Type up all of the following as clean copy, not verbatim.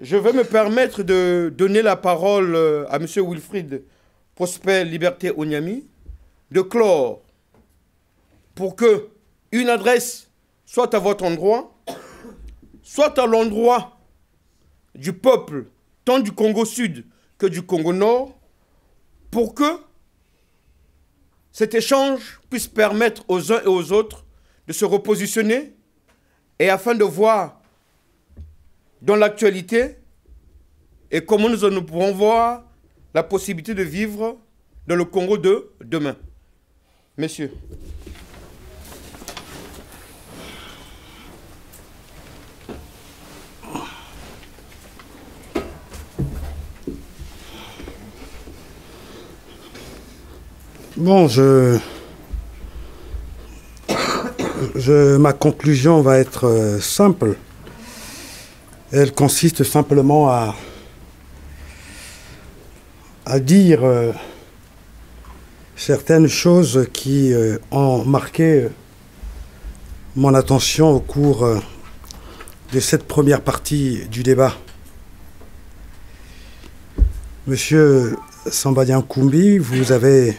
Je vais me permettre de donner la parole à M. Wilfried Prosper Liberté Onyami, de clore pour que une adresse soit à votre endroit, soit à l'endroit du peuple, tant du Congo Sud que du Congo Nord, pour que cet échange puisse permettre aux uns et aux autres de se repositionner et afin de voir dans l'actualité et comment nous pourrons voir la possibilité de vivre dans le Congo de demain. Messieurs. Bon, ma conclusion va être simple. Elle consiste simplement à dire certaines choses qui ont marqué mon attention au cours de cette première partie du débat. Monsieur Samba Diankoumbi, vous avez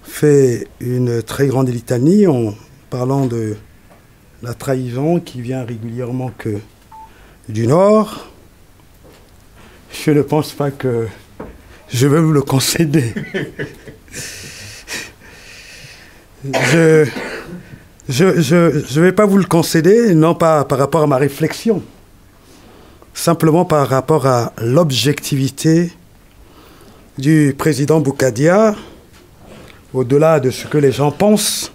fait une très grande litanie en parlant de la trahison qui vient régulièrement que du Nord. Je ne pense pas que je vais vous le concéder. Je ne vais pas vous le concéder, non pas par rapport à ma réflexion, simplement par rapport à l'objectivité du président Boukadia, au-delà de ce que les gens pensent,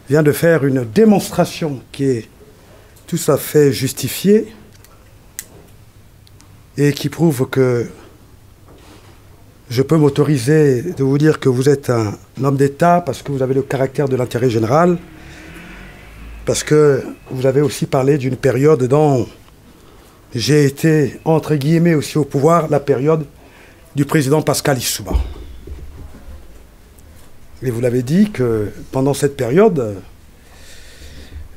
vient de faire une démonstration qui est tout à fait justifiée et qui prouve que je peux m'autoriser de vous dire que vous êtes un homme d'État parce que vous avez le caractère de l'intérêt général, parce que vous avez aussi parlé d'une période dont j'ai été, entre guillemets, aussi au pouvoir, la période du président Pascal Lissouba. Et vous l'avez dit que pendant cette période,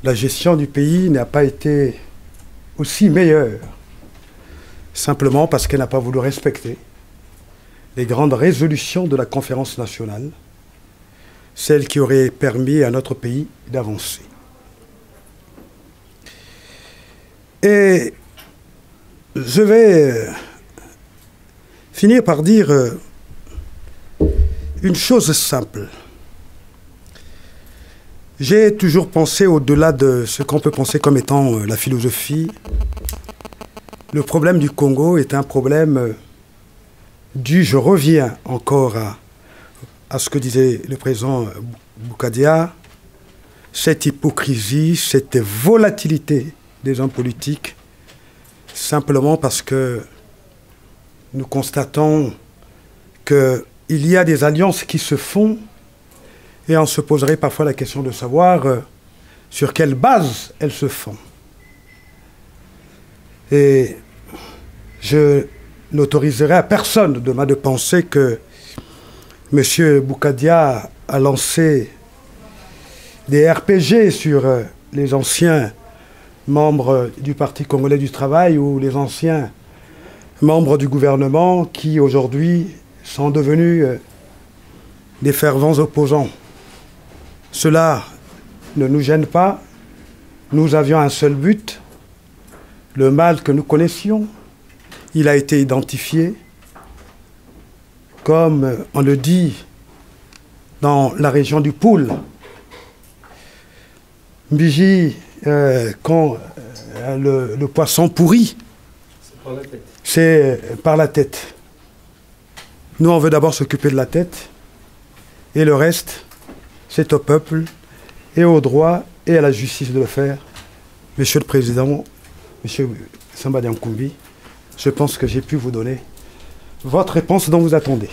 la gestion du pays n'a pas été aussi meilleure, simplement parce qu'elle n'a pas voulu respecter les grandes résolutions de la conférence nationale, celles qui auraient permis à notre pays d'avancer. Et je vais finir par dire une chose simple. J'ai toujours pensé, au-delà de ce qu'on peut penser comme étant la philosophie, le problème du Congo est un problème dû, je reviens encore à ce que disait le président Boukadia, cette hypocrisie, cette volatilité des hommes politiques, simplement parce que nous constatons qu'il y a des alliances qui se font et on se poserait parfois la question de savoir sur quelle base elles se font. Et je n'autoriserai à personne demain de penser que M. Boukadia a lancé des RPG sur les anciens membres du Parti congolais du travail ou les anciens membres du gouvernement qui aujourd'hui sont devenus des fervents opposants. Cela ne nous gêne pas. Nous avions un seul but, le mal que nous connaissions. Il a été identifié, comme on le dit dans la région du Poul. Mbiji, quand le poisson pourrit, c'est par la tête. Nous, on veut d'abord s'occuper de la tête, et le reste, c'est au peuple, et au droit, et à la justice de le faire. Monsieur le Président, Monsieur Samba Diankoumbi, je pense que j'ai pu vous donner votre réponse dont vous attendez.